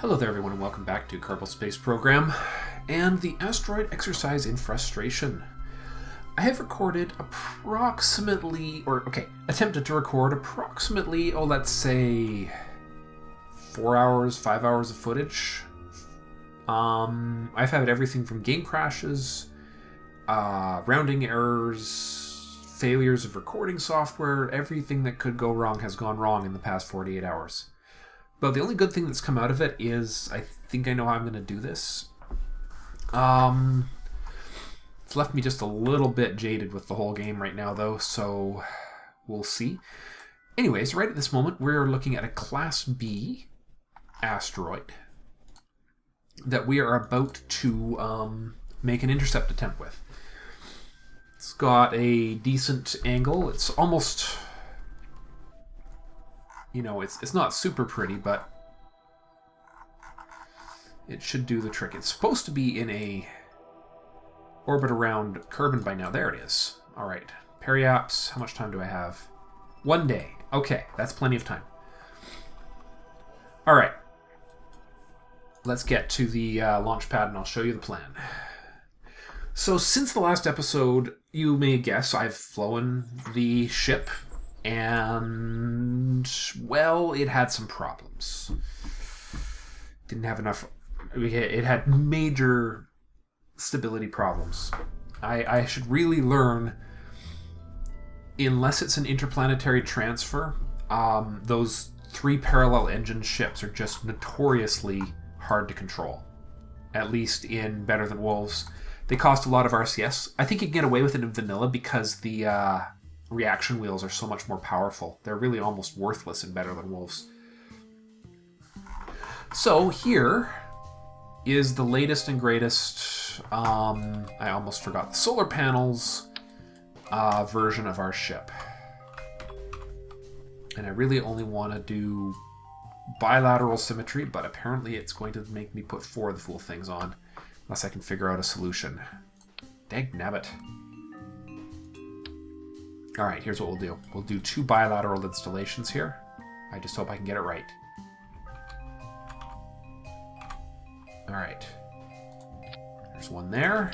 Hello there everyone and welcome back to Kerbal Space Program and the Asteroid Exercise in Frustration. I have recorded attempted to record approximately, let's say 4 hours, 5 hours of footage. I've had everything from game crashes, rounding errors, failures of recording software. Everything that could go wrong has gone wrong in the past 48 hours. But the only good thing that's come out of it is I think I know how I'm going to do this. It's left me just a little bit jaded with the whole game right now, though, so we'll see. Anyways, right at this moment, we're looking at a Class B asteroid that we are about to make an intercept attempt with. It's got a decent angle. It's almost... it's not super pretty, but it should do the trick. It's supposed to be in a orbit around Kerbal by now. There it is. All right. Periaps. How much time do I have? 1 day. Okay, that's plenty of time. All right. Let's get to the launch pad and I'll show you the plan. So since the last episode, you may guess I've flown the ship. And, well, it had some problems. Didn't have enough... It had major stability problems. I should really learn, unless it's an interplanetary transfer, those 3 parallel engine ships are just notoriously hard to control. At least in Better Than Wolves. They cost a lot of RCS. I think you can get away with it in vanilla because the... reaction wheels are so much more powerful. They're really almost worthless in Better Than Wolves. So here is the latest and greatest, I almost forgot, the solar panels version of our ship. And I really only want to do bilateral symmetry, but apparently it's going to make me put 4 of the fool things on, unless I can figure out a solution. Dagnabbit. Alright, here's what we'll do. We'll do 2 bilateral installations here. I just hope I can get it right. Alright. There's one there.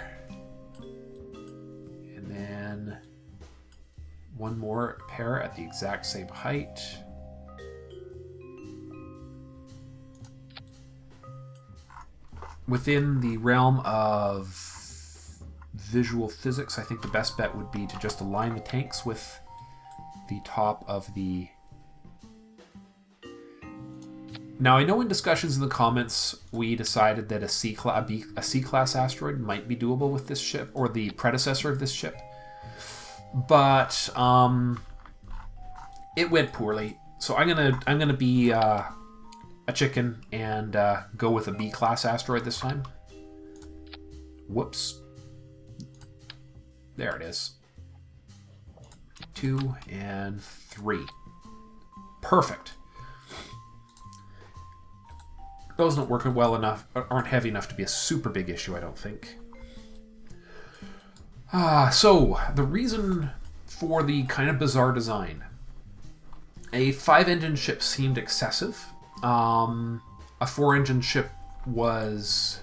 And then 1 more pair at the exact same height. Within the realm of visual physics, I think the best bet would be to just align the tanks with the top of the... Now, I know in discussions in the comments, we decided that a C-class asteroid might be doable with this ship, or the predecessor of this ship. But, it went poorly. So I'm gonna be a chicken and go with a B-class asteroid this time. Whoops. There it is. 2 and 3. Perfect. Those don't work well enough, aren't heavy enough to be a super big issue, I don't think. So, the reason for the kind of bizarre design. A 5-engine ship seemed excessive. A 4-engine ship was...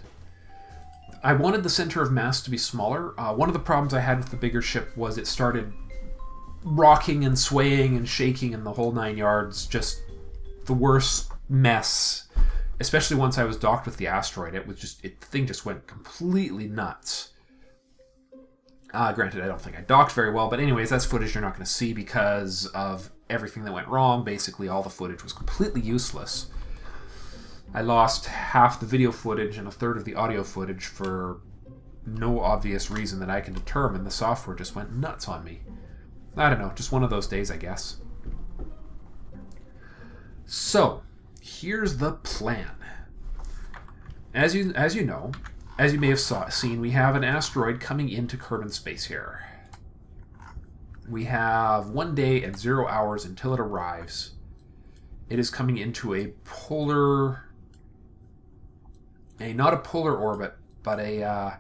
I wanted the center of mass to be smaller. One of the problems I had with the bigger ship was it started rocking and swaying and shaking in the whole 9 yards. Just the worst mess. Especially once I was docked with the asteroid. The thing just went completely nuts. Granted, I don't think I docked very well, but anyways, that's footage you're not going to see because of everything that went wrong. Basically, all the footage was completely useless. I lost half the video footage and a third of the audio footage for no obvious reason that I can determine. The software just went nuts on me. I don't know, just one of those days, I guess. So, here's the plan. As you know, as you may have seen, we have an asteroid coming into Kerbal space here. We have 1 day and 0 hours until it arrives. It is coming into a polar... not a polar orbit, but a...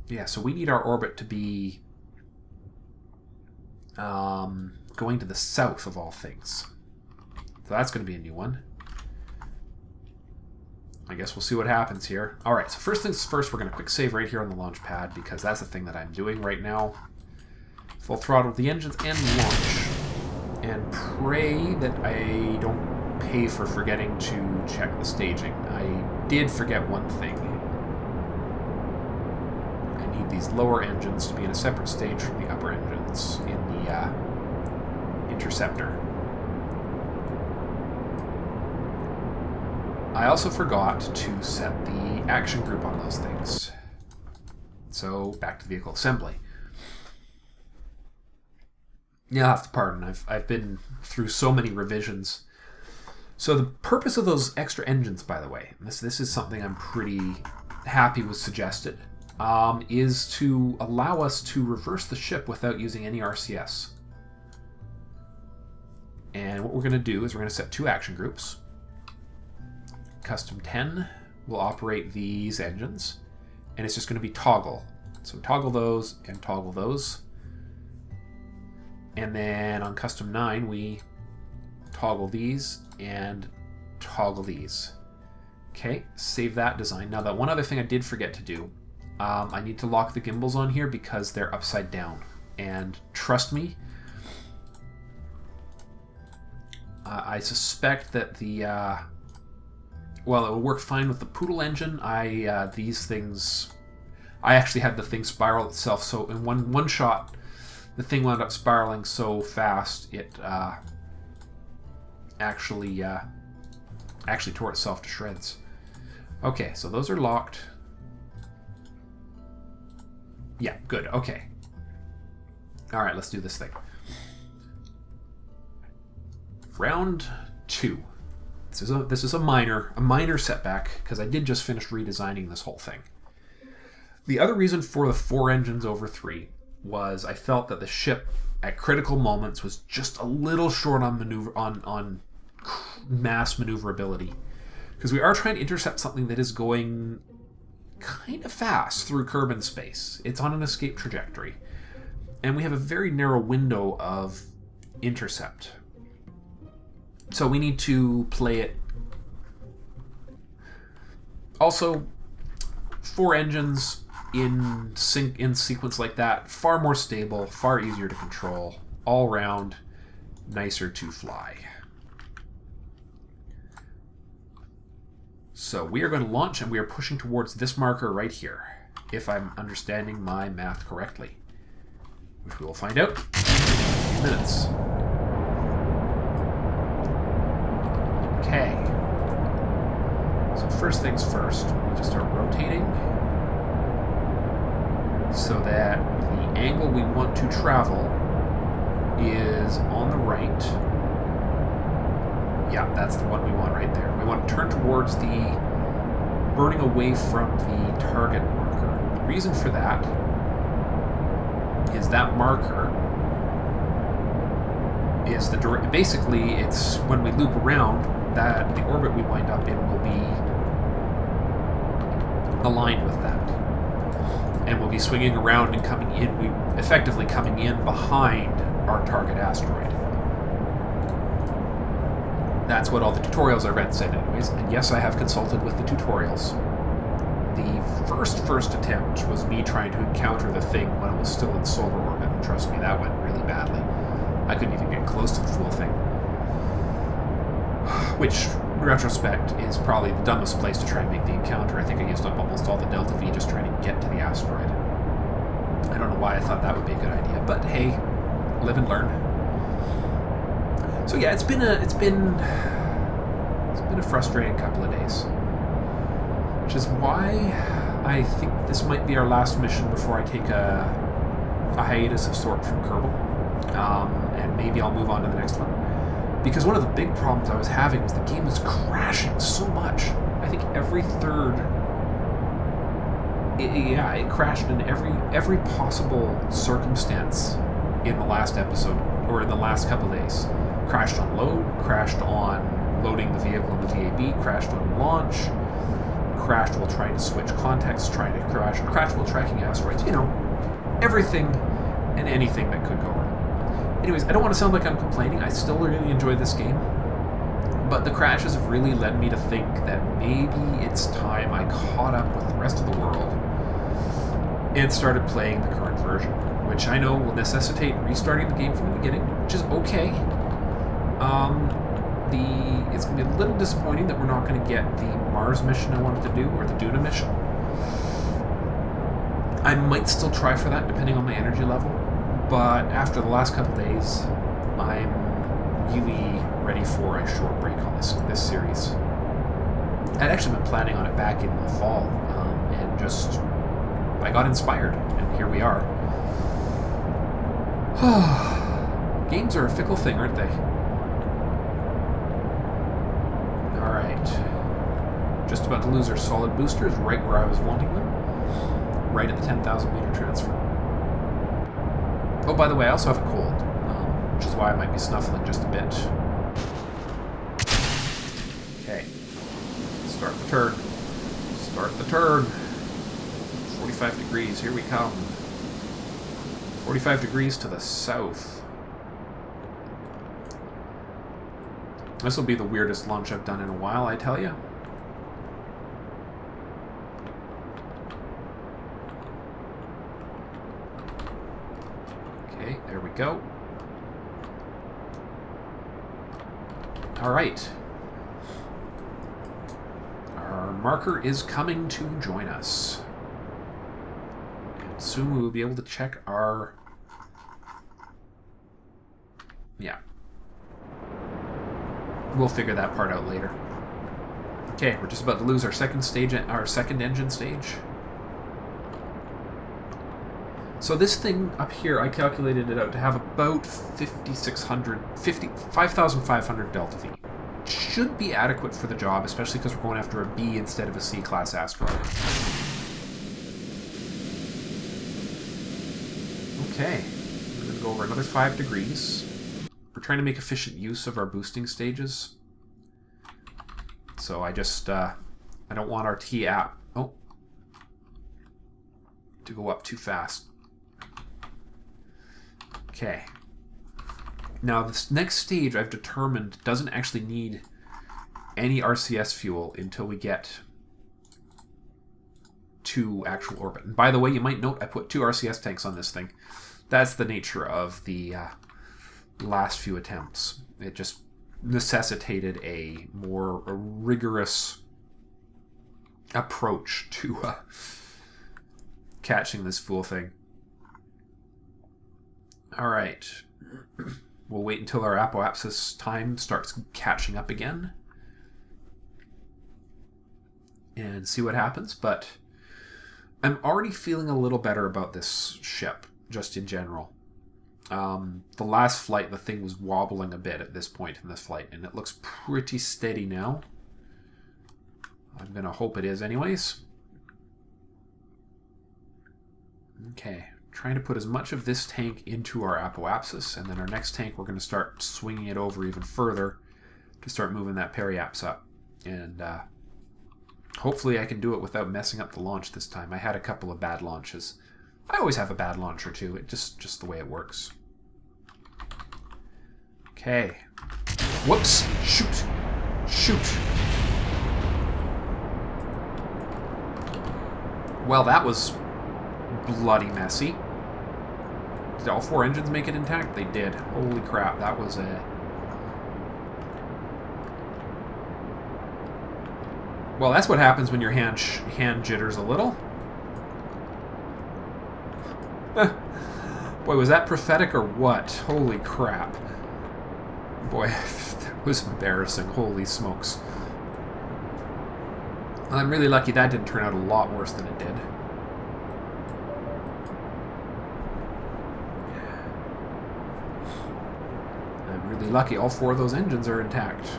yeah, so we need our orbit to be going to the south of all things. So that's going to be a new one. I guess we'll see what happens here. Alright, so first things first, we're going to quick save right here on the launch pad, because that's the thing that I'm doing right now. Full throttle the engines and launch. And pray that I don't pay for forgetting to check the staging. I did forget one thing. I need these lower engines to be in a separate stage from the upper engines in the interceptor. I also forgot to set the action group on those things. So, back to vehicle assembly. You'll have to pardon, I've been through so many revisions. So the purpose of those extra engines, by the way, and this is something I'm pretty happy was suggested, is to allow us to reverse the ship without using any RCS. And what we're going to do is we're going to set 2 action groups. Custom 10 will operate these engines, and it's just going to be toggle. So toggle those and toggle those. And then on custom 9, we toggle these and toggle these. Okay, save that design. Now, that one other thing I did forget to do, I need to lock the gimbals on here because they're upside down. And trust me, I suspect that the well, it will work fine with the Poodle engine. These things, I actually had the thing spiral itself, so in one shot, the thing wound up spiraling so fast it actually tore itself to shreds. Okay, so those are locked. Yeah, good. Okay. All right, let's do this thing. Round 2. This is a minor setback because I did just finish redesigning this whole thing. The other reason for the 4 engines over 3 was I felt that the ship at critical moments was just a little short on mass maneuverability, because we are trying to intercept something that is going kind of fast through Kerbal space. It's on an escape trajectory, and we have a very narrow window of intercept. So we need to play it. Also, 4 engines in sequence like that, far more stable, far easier to control, all round nicer to fly. So we are going to launch, and we are pushing towards this marker right here, if I'm understanding my math correctly, which we will find out in a few minutes. Okay. So first things first, we need to start rotating so that the angle we want to travel is on the right. Yeah, that's the one we want right there. We want to turn towards burning away from the target marker. The reason for that is that marker is basically it's when we loop around, that the orbit we wind up in will be aligned with that. And we'll be swinging around and coming in, effectively coming in behind our target asteroid. That's what all the tutorials I read said anyways, and yes, I have consulted with the tutorials. The first attempt was me trying to encounter the thing when it was still in solar orbit, and trust me, that went really badly. I couldn't even get close to the fool thing. Which, in retrospect, is probably the dumbest place to try and make the encounter. I think I used up almost all the Delta V just trying to get to the asteroid. I don't know why I thought that would be a good idea, but hey, live and learn. So yeah, it's been a frustrating couple of days, which is why I think this might be our last mission before I take a hiatus of sort from Kerbal, and maybe I'll move on to the next one. Because one of the big problems I was having was the game was crashing so much. I think every third, it crashed in every possible circumstance in the last episode or in the last couple of days. Crashed on load, crashed on loading the vehicle in the VAB, crashed on launch, crashed while trying to switch contexts, trying to crashed while tracking asteroids. You know, everything and anything that could go wrong. Anyways, I don't want to sound like I'm complaining. I still really enjoy this game. But the crashes have really led me to think that maybe it's time I caught up with the rest of the world and started playing the current version, which I know will necessitate restarting the game from the beginning, which is okay. It's going to be a little disappointing that we're not going to get the Mars mission I wanted to do, or the Duna mission. I might still try for that, depending on my energy level, but after the last couple days, I'm really ready for a short break on this series. I'd actually been planning on it back in the fall, and just I got inspired, and here we are. Games are a fickle thing, aren't they? Alright. Just about to lose our solid boosters right where I was wanting them. Right at the 10,000 meter transfer. Oh, by the way, I also have a cold, which is why I might be snuffling just a bit. Okay. Start the turn. Start the turn. 45 degrees, here we come. 45 degrees to the south. This will be the weirdest launch I've done in a while, I tell you. Okay, there we go. Alright. Our marker is coming to join us. And soon we will be able to check our... Yeah. We'll figure that part out later. Okay, we're just about to lose our second engine stage. So this thing up here, I calculated it out to have about 5,500 delta V. Should be adequate for the job, especially because we're going after a B instead of a C-class asteroid. Okay, we're going to go over another 5 degrees. We're trying to make efficient use of our boosting stages. So I just, I don't want our T-app, to go up too fast. Okay. Now this next stage I've determined doesn't actually need any RCS fuel until we get to actual orbit. And by the way, you might note I put 2 RCS tanks on this thing. That's the nature of the last few attempts. It just necessitated a more rigorous approach to catching this fool thing. Alright. We'll wait until our apoapsis time starts catching up again and see what happens, but I'm already feeling a little better about this ship, just in general. The last flight, the thing was wobbling a bit at this point in this flight, and it looks pretty steady now. I'm going to hope it is anyways. Okay, trying to put as much of this tank into our apoapsis, and then our next tank we're going to start swinging it over even further to start moving that periaps up. And hopefully I can do it without messing up the launch this time. I had a couple of bad launches. I always have a bad launch or two. It's just the way it works. Okay. Whoops! Shoot! Shoot! Well, that was bloody messy. Did all 4 engines make it intact? They did. Holy crap, that was a... Well, that's what happens when your hand jitters a little. Boy, was that prophetic or what? Holy crap. Boy, that was embarrassing. Holy smokes. Well, I'm really lucky that didn't turn out a lot worse than it did. I'm really lucky all 4 of those engines are intact.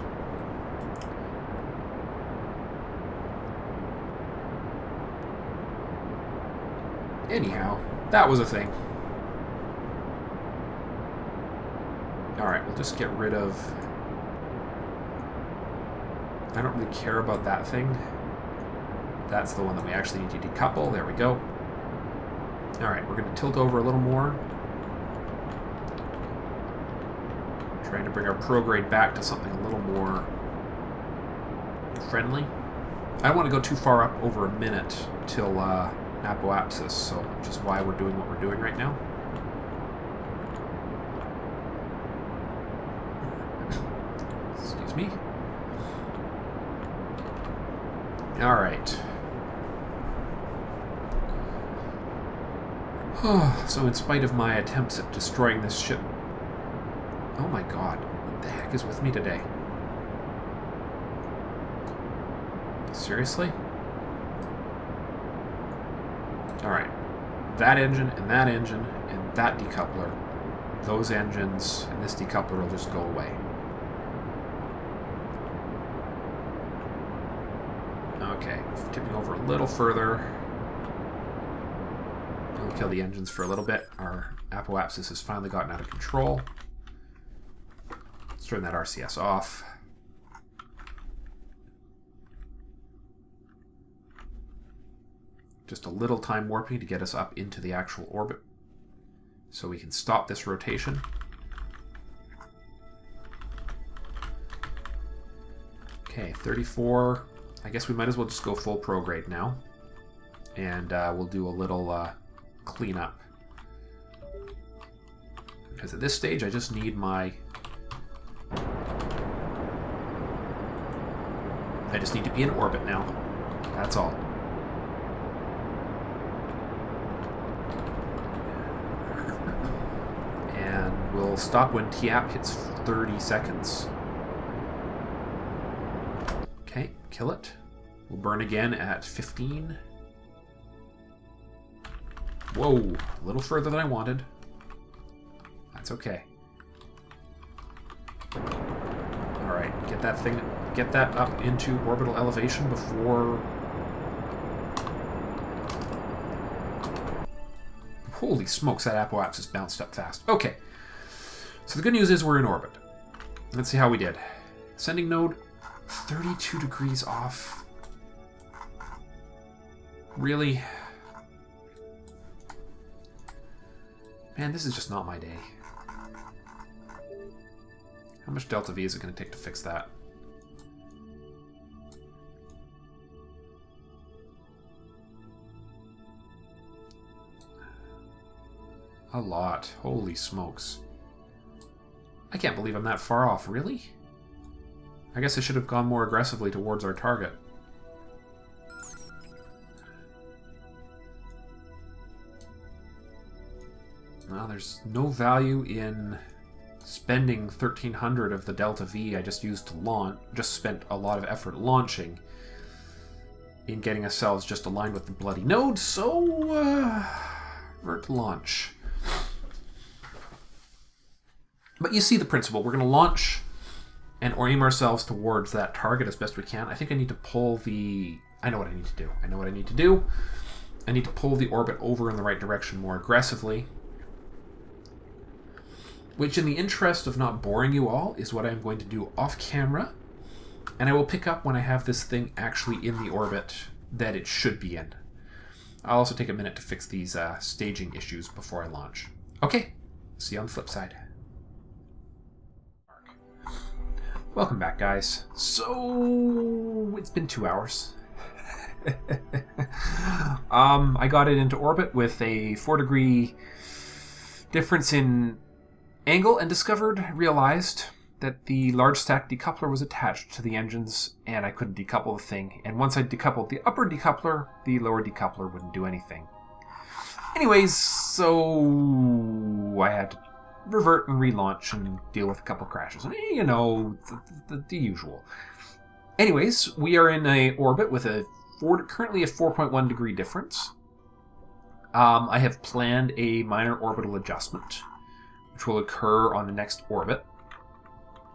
Anyhow, that was a thing. Alright, we'll just get rid of... I don't really care about that thing. That's the one that we actually need to decouple. There we go. Alright, we're going to tilt over a little more. Trying to bring our prograde back to something a little more friendly. I don't want to go too far up over a minute till apoapsis, so which is why we're doing what we're doing right now. Excuse me. All right. So in spite of my attempts at destroying this ship... Oh my god, what the heck is with me today? Seriously? Alright. That engine, and that decoupler. Those engines, and this decoupler will just go away. Okay, tipping over a little further. We'll kill the engines for a little bit. Our apoapsis has finally gotten out of control. Let's turn that RCS off. Just a little time warping to get us up into the actual orbit so we can stop this rotation. Okay, 34. I guess we might as well just go full prograde now. And we'll do a little cleanup. Because at this stage I just need my... I just need to be in orbit now. That's all. And we'll stop when TAP hits 30 seconds. Okay, kill it. We'll burn again at 15. Whoa, a little further than I wanted. That's okay. Alright, get that up into orbital elevation before... Holy smokes, that apoapsis bounced up fast. Okay, so the good news is we're in orbit. Let's see how we did. Ascending node, 32 degrees off. Really? Man, this is just not my day. How much delta V is it going to take to fix that? A lot. Holy smokes. I can't believe I'm that far off. Really? I guess I should have gone more aggressively towards our target. Well, there's no value in spending 1,300 of the delta V I just used to launch. Just spent a lot of effort launching in getting ourselves just aligned with the bloody node, so revert to launch. But you see the principle. We're going to launch and aim ourselves towards that target as best we can. I think I need to pull the... I know what I need to do. I need to pull the orbit over in the right direction more aggressively. Which, in the interest of not boring you all, is what I'm going to do off camera. And I will pick up when I have this thing actually in the orbit that it should be in. I'll also take a minute to fix these staging issues before I launch. Okay, see you on the flip side. Welcome back, guys. So, it's been 2 hours. I got it into orbit with a 4-degree difference in angle and realized that the large stack decoupler was attached to the engines and I couldn't decouple the thing. And once I decoupled the upper decoupler, the lower decoupler wouldn't do anything. Anyways, so I had to revert and relaunch and deal with a couple crashes. You know, the usual. Anyways, we are in a orbit with currently a 4.1 degree difference. I have planned a minor orbital adjustment, which will occur on the next orbit.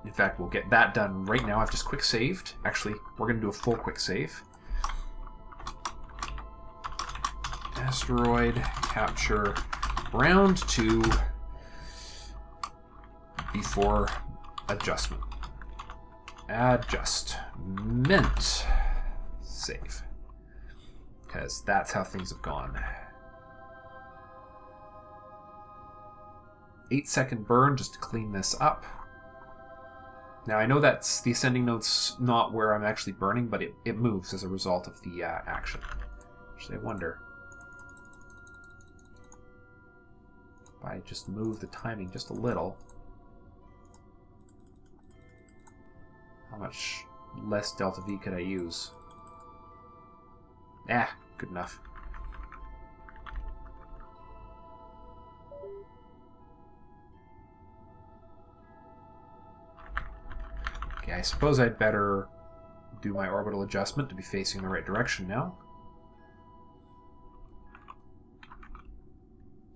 In fact, we'll get that done right now. I've just quick saved. Actually, we're going to do a full quick save. Asteroid capture round 2 before adjustment. Adjustment. Save. Because that's how things have gone. 8-second burn just to clean this up. Now, I know that's the ascending node's not where I'm actually burning, but it moves as a result of the action. Actually, I wonder if I just move the timing just a little, how much less delta V could I use? Good enough. Okay, I suppose I'd better do my orbital adjustment to be facing the right direction now.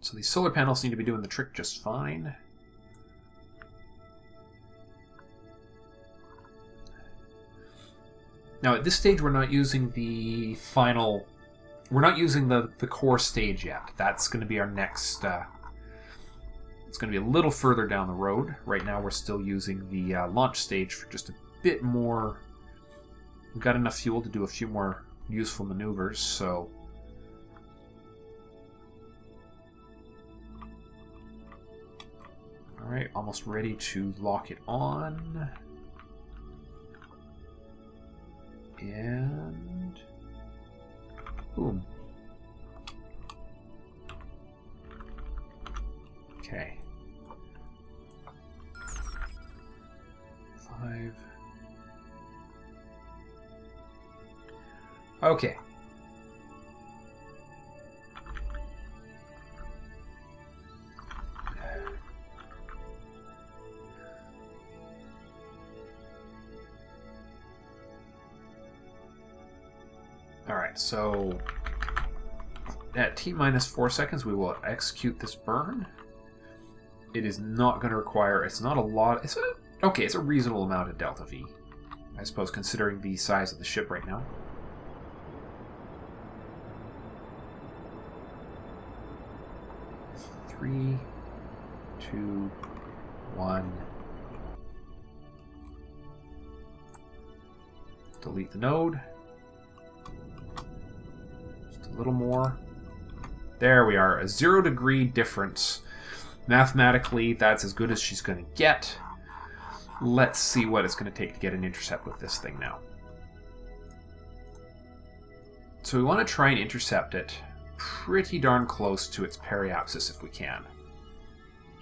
So these solar panels need to be doing the trick just fine. Now at this stage we're not using the final... We're not using the core stage yet. That's going to be our next... It's going to be a little further down the road. Right now we're still using the launch stage for just a bit more... We've got enough fuel to do a few more useful maneuvers, so... Alright, almost ready to lock it on. And... boom. Okay. 5. Okay. Alright, so at T-4 seconds we will execute this burn. It is not going to require, it's not a lot, it's a reasonable amount of delta V, I suppose, considering the size of the ship right now. Three, 2, 1. Delete the node. Just a little more. There we are, a 0-degree difference. Mathematically, that's as good as she's going to get. Let's see what it's going to take to get an intercept with this thing now. So we want to try and intercept it pretty darn close to its periapsis if we can.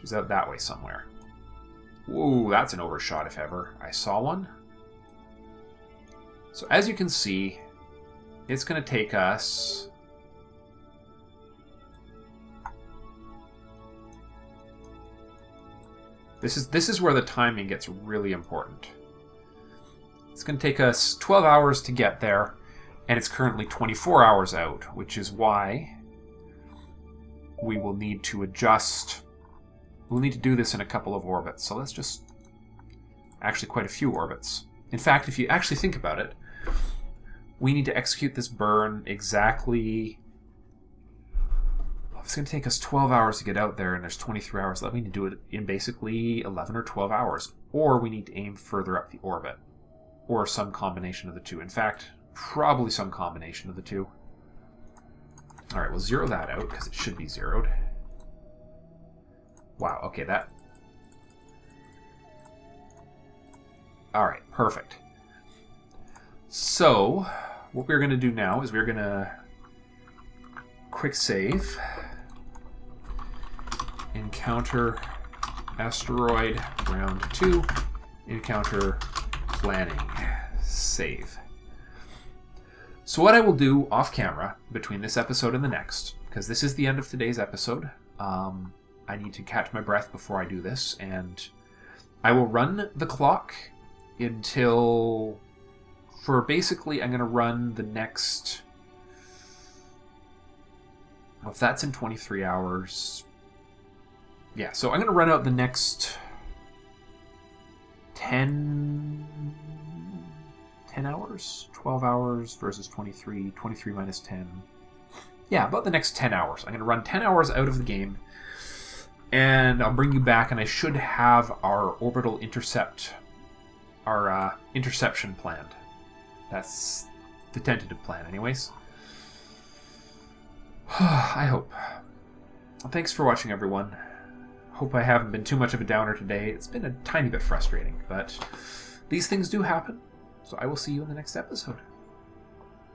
She's out that way somewhere. Whoa, that's an overshot if ever I saw one. So as you can see, it's going to take us... This is where the timing gets really important. It's going to take us 12 hours to get there, and it's currently 24 hours out, which is why we will need to adjust. We'll need to do this in a couple of orbits. So let's just... Actually, quite a few orbits. In fact, if you actually think about it, we need to execute this burn exactly... It's going to take us 12 hours to get out there, and there's 23 hours left. We need to do it in basically 11 or 12 hours. Or we need to aim further up the orbit. Or some combination of the two. In fact, probably some combination of the two. Alright, we'll zero that out, because it should be zeroed. Wow, okay, that... Alright, perfect. So, what we're going to do now is we're going to quick save. Encounter Asteroid round 2. Encounter planning. Save. So what I will do off camera between this episode and the next, because this is the end of today's episode, I need to catch my breath before I do this, and I will run the clock until... For basically, I'm going to run the next... Well, if that's in 23 hours... Yeah, so I'm going to run out the next 10 hours? 12 hours versus 23. 23 minus 10. Yeah, about the next 10 hours. I'm going to run 10 hours out of the game, and I'll bring you back, and I should have our orbital intercept, our interception planned. That's the tentative plan, anyways. I hope. Thanks for watching, everyone. Hope I haven't been too much of a downer today. It's been a tiny bit frustrating, but these things do happen. So I will see you in the next episode.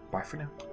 Bye for now.